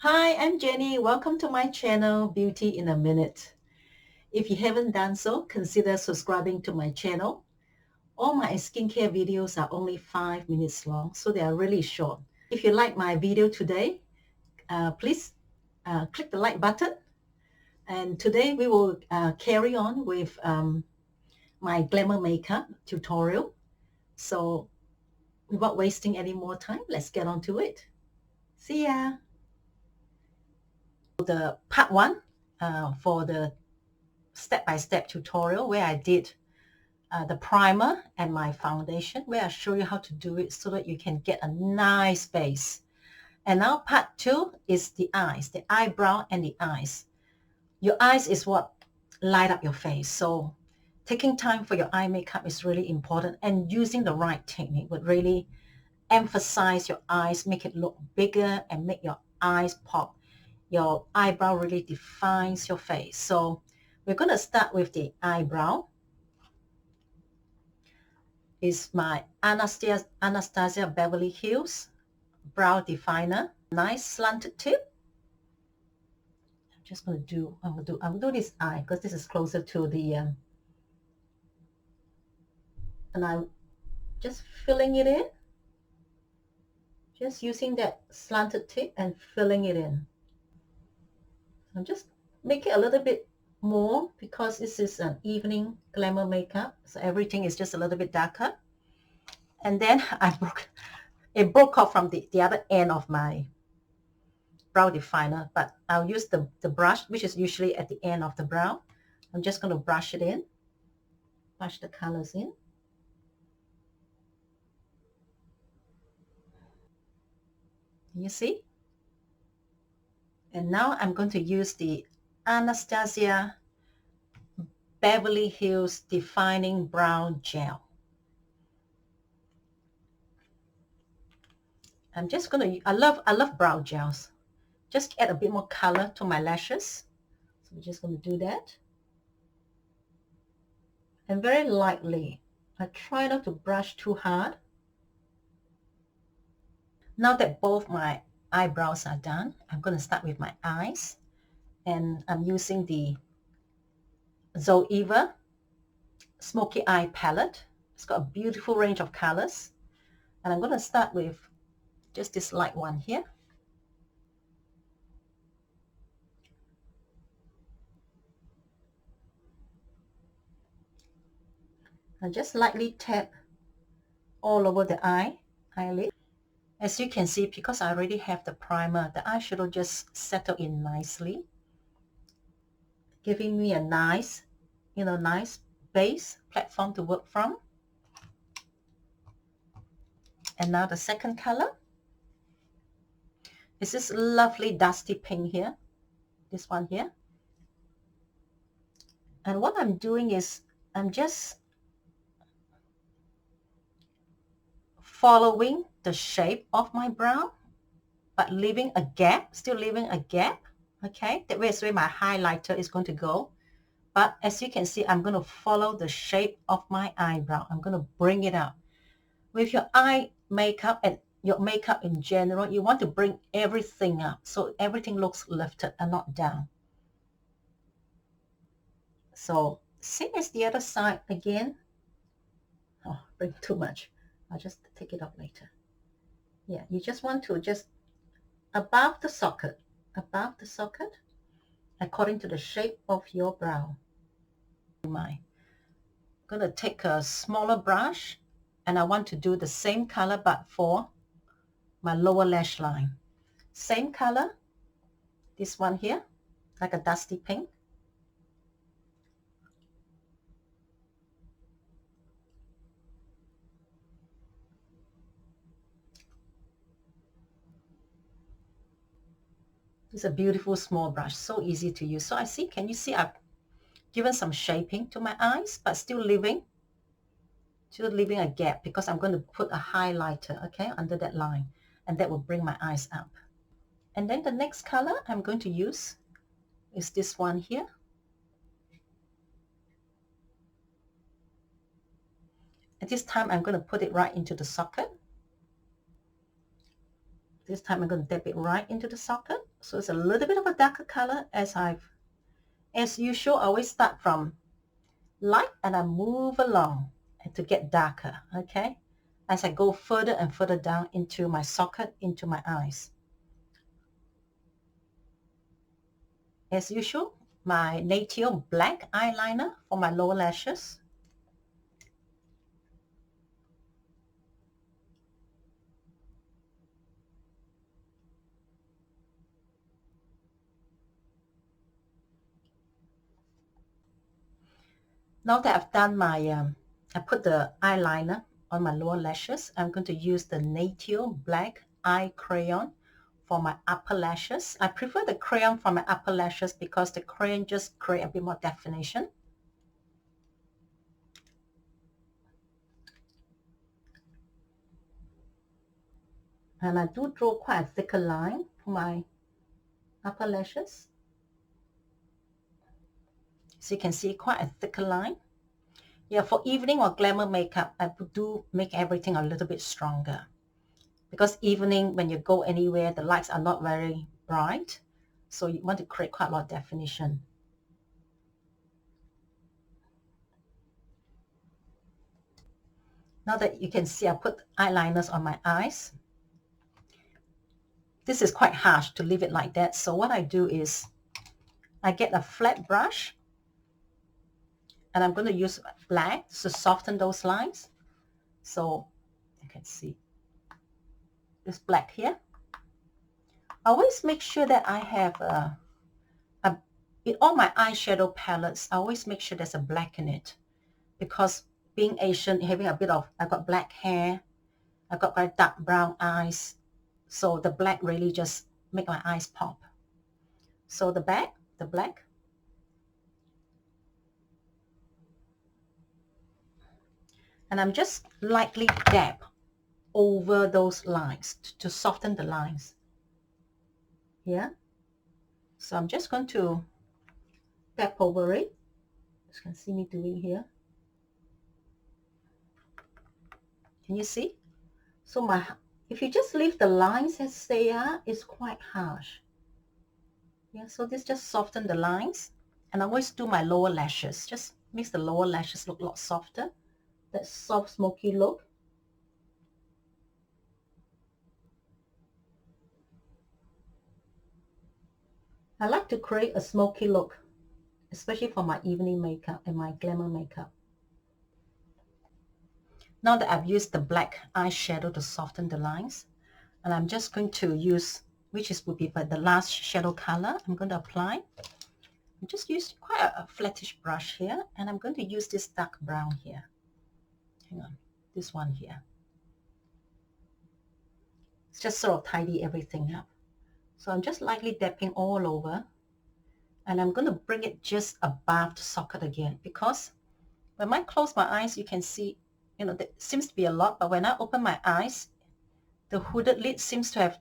Hi, I'm Jenny. Welcome to my channel, Beauty in a Minute. If you haven't done so, consider subscribing to my channel. All my skincare videos are only 5 minutes long, so they are really short. If you like my video today, please click the like button. And today we will carry on with my Glamour makeup tutorial. So without wasting any more time, let's get on to it. See ya! The part one for the step-by-step tutorial where I did the primer and my foundation, where I show you how to do it so that you can get a nice base. And now part two is the eyes, the eyebrow and the eyes. Your eyes is what light up your face. So taking time for your eye makeup is really important, and using the right technique would really emphasize your eyes, make it look bigger and make your eyes pop. Your eyebrow really defines your face. So we're going to start with the eyebrow. Is my Anastasia Beverly Hills brow definer. Nice slanted tip. I'm going to do this eye because this is closer to the and I'm just filling it in. Just using that slanted tip and filling it in. I'm just making it a little bit more because this is an evening glamour makeup, so everything is just a little bit darker. And then it broke off from the other end of my brow definer, but I'll use the brush, which is usually at the end of the brow. I'm just going to brush it in, brush the colors in. You see? And now I'm going to use the Anastasia Beverly Hills Defining Brow Gel. I'm just going to, I love brow gels. Just add a bit more color to my lashes. So we're just going to do that. And very lightly. I try not to brush too hard. Now that both my eyebrows are done, I'm going to start with my eyes. And I'm using the Zoeva Smoky Eye Palette. It's got a beautiful range of colors. And I'm going to start with just this light one here. And just lightly tap all over the eyelid. As you can see, because I already have the primer, the eyeshadow just settle in nicely, giving me a nice, nice base platform to work from. And now the second color is this lovely dusty pink here, this one here. And what I'm doing is I'm just following the shape of my brow, but leaving a gap, still leaving a gap. Okay, that way is where my highlighter is going to go. But as you can see, I'm going to follow the shape of my eyebrow. I'm going to bring it up. With your eye makeup and your makeup in general, you want to bring everything up so everything looks lifted and not down. So same as the other side again. Oh, bring too much. I'll just take it out later. Yeah, you just want to just above the socket, according to the shape of your brow. I'm going to take a smaller brush, and I want to do the same color but for my lower lash line. Same color, this one here, like a dusty pink. It's a beautiful small brush, so easy to use. So can you see I've given some shaping to my eyes, but still leaving a gap because I'm going to put a highlighter, okay, under that line, and that will bring my eyes up. And then the next color I'm going to use is this one here. At this time, I'm going to put it right into the socket. This time I'm going to dip it right into the socket. So it's a little bit of a darker color as usual, I always start from light and I move along and to get darker, okay? As I go further and further down into my socket, into my eyes. As usual, my Natio black eyeliner for my lower lashes. Now that I've done my, I put the eyeliner on my lower lashes, I'm going to use the Natio black eye crayon for my upper lashes. I prefer the crayon for my upper lashes because the crayon just create a bit more definition. And I do draw quite a thicker line for my upper lashes. So you can see quite a thicker line. Yeah, for evening or glamour makeup, I do make everything a little bit stronger. Because evening, when you go anywhere, the lights are not very bright. So you want to create quite a lot of definition. Now that you can see, I put eyeliners on my eyes. This is quite harsh to leave it like that. So what I do is I get a flat brush and I'm going to use black to soften those lines. So you can see this black here. I always make sure that I have in all my eyeshadow palettes, I always make sure there's a black in it. Because being Asian, having a bit of, I've got black hair, I've got very dark brown eyes. So the black really just make my eyes pop. So the black, and I'm just lightly dab over those lines to soften the lines. Yeah. So I'm just going to dab over it. You can see me doing here. Can you see? So if you just leave the lines as they are, it's quite harsh. Yeah, so this just soften the lines. And I always do my lower lashes. Just makes the lower lashes look a lot softer. That soft, smoky look. I like to create a smoky look, especially for my evening makeup and my glamour makeup. Now that I've used the black eyeshadow to soften the lines, and I'm just going to use, would be the last shadow color, I'm going to apply. I just used quite a flattish brush here, and I'm going to use this dark brown here. Hang on, this one here. It's just sort of tidy everything up. So I'm just lightly dabbing all over, and I'm going to bring it just above the socket again, because when I close my eyes, you can see, there seems to be a lot, but when I open my eyes, the hooded lid seems to have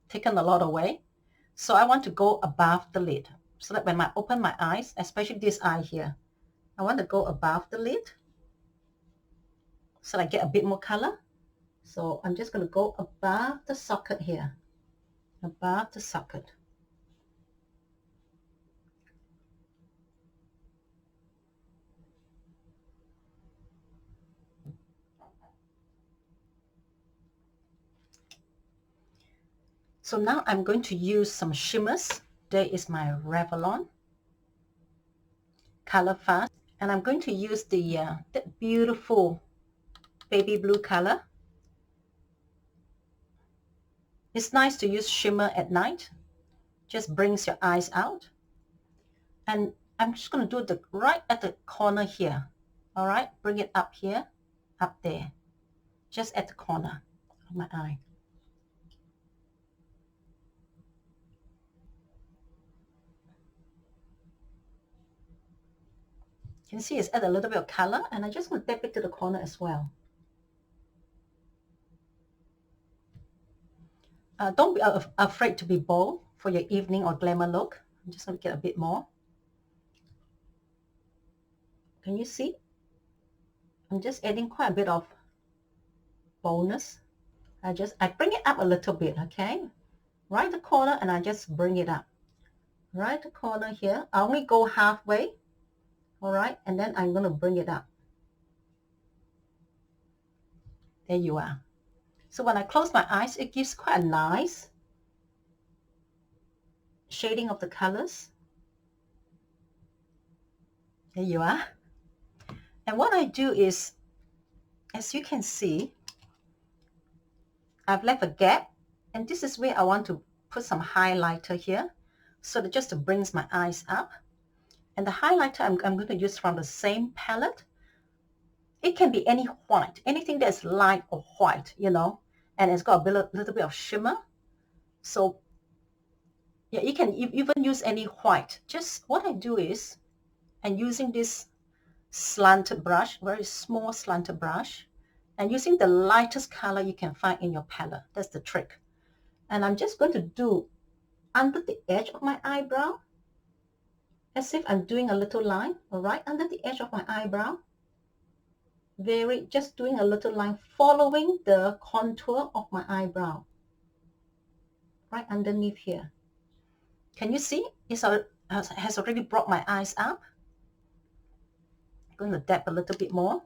taken a lot away. So I want to go above the lid, so that when I open my eyes, especially this eye here, I want to go above the lid so I get a bit more color. So I'm just going to go above the socket here, above the socket. So now I'm going to use some shimmers. There is my Revlon colourfast, and I'm going to use that beautiful baby blue color. It's nice to use shimmer at night. Just brings your eyes out. And I'm just going to do right at the corner here. All right, bring it up here, up there, just at the corner of my eye. You can see it's add a little bit of color, and I just want to dab it to the corner as well. Don't be afraid to be bold for your evening or glamour look. I'm just going to get a bit more. Can you see? I'm just adding quite a bit of boldness. I bring it up a little bit, okay? right the corner, and I just bring it up. Right the corner here. I only go halfway. All right, and then I'm going to bring it up. There you are. So when I close my eyes, it gives quite a nice shading of the colors. There you are. And what I do is, as you can see, I've left a gap, and this is where I want to put some highlighter here, so that just to brings my eyes up. And the highlighter I'm going to use from the same palette. It can be any white, anything that's light or white, you know, and it's got a little bit of shimmer. So yeah, you can even use any white. Just what I do is, I'm using this slanted brush, very small slanted brush, and using the lightest color you can find in your palette. That's the trick. And I'm just going to do under the edge of my eyebrow, as if I'm doing a little line, all right, under the edge of my eyebrow. Just doing a little line following the contour of my eyebrow, right underneath here. Can you see? It has already brought my eyes up. I'm going to dab a little bit more.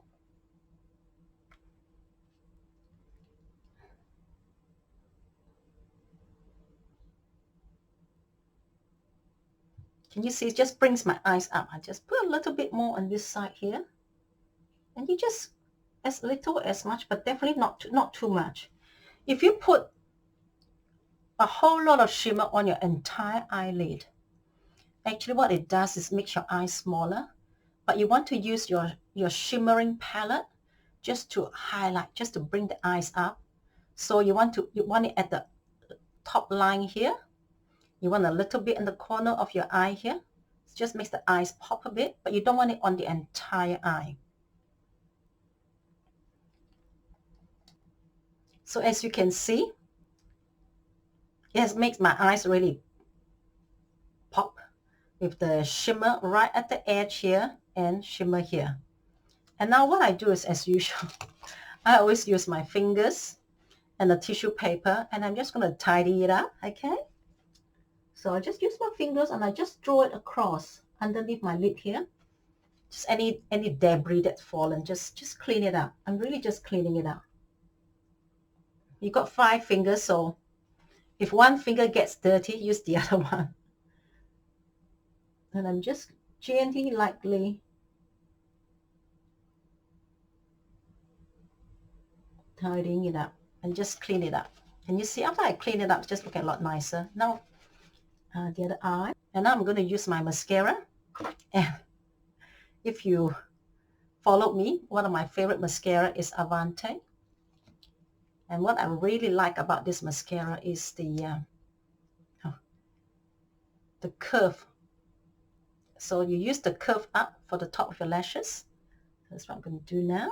Can you see? It just brings my eyes up. I just put a little bit more on this side here. And you just, as little as much, but definitely not too much. If you put a whole lot of shimmer on your entire eyelid, actually what it does is makes your eyes smaller. But you want to use your shimmering palette just to highlight, just to bring the eyes up. So you want it at the top line here. You want a little bit in the corner of your eye here. It just makes the eyes pop a bit, but you don't want it on the entire eye. So as you can see, it makes my eyes really pop with the shimmer right at the edge here and shimmer here. And now what I do is, as usual, I always use my fingers and a tissue paper, and I'm just going to tidy it up, okay? So I just use my fingers and I just draw it across underneath my lid here. Just any debris that's fallen, just clean it up. I'm really just cleaning it up. You got 5 fingers, so if one finger gets dirty, use the other one. And I'm just gently, lightly tidying it up and just clean it up. And you see, after I clean it up, it just looks a lot nicer. Now, the other eye. And now I'm going to use my mascara. And if you followed me, one of my favorite mascara is Avante. And what I really like about this mascara is the curve. So you use the curve up for the top of your lashes. That's what I'm going to do now.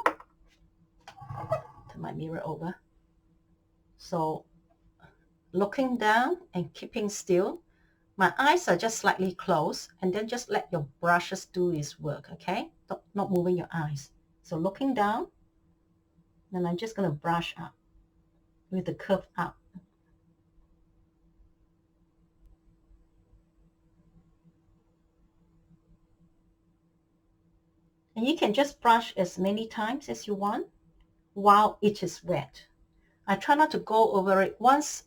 Turn my mirror over. So looking down and keeping still. My eyes are just slightly closed, and then just let your brushes do its work, okay? Not moving your eyes. So looking down, then I'm just going to brush up with the curve up. And you can just brush as many times as you want while it is wet. I try not to go over it. Once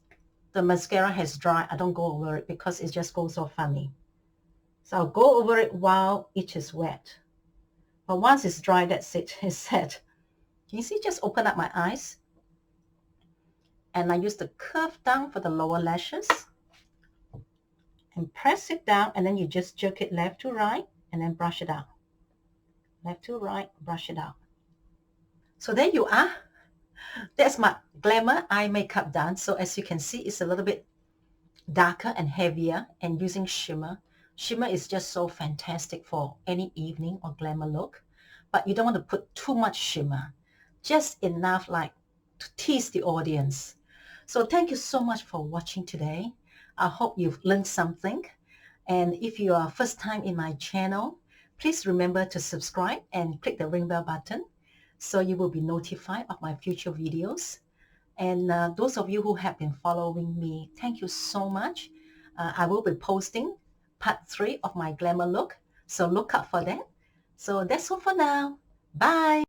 the mascara has dried, I don't go over it because it just goes so funny. So I'll go over it while it is wet. But once it's dry, that's it. It's set. Can you see? Just open up my eyes. And I use the curve down for the lower lashes. And press it down, and then you just jerk it left to right, and then brush it out. Left to right, brush it out. So there you are. That's my Glamour eye makeup done. So as you can see, it's a little bit darker and heavier, and using shimmer. Shimmer is just so fantastic for any evening or glamour look. But you don't want to put too much shimmer. Just enough like to tease the audience. So thank you so much for watching today. I hope you've learned something. And if you are first time in my channel, please remember to subscribe and click the ring bell button so you will be notified of my future videos. And those of you who have been following me, thank you so much. I will be posting part 3 of my glamour look, so look out for that. So that's all for now. Bye.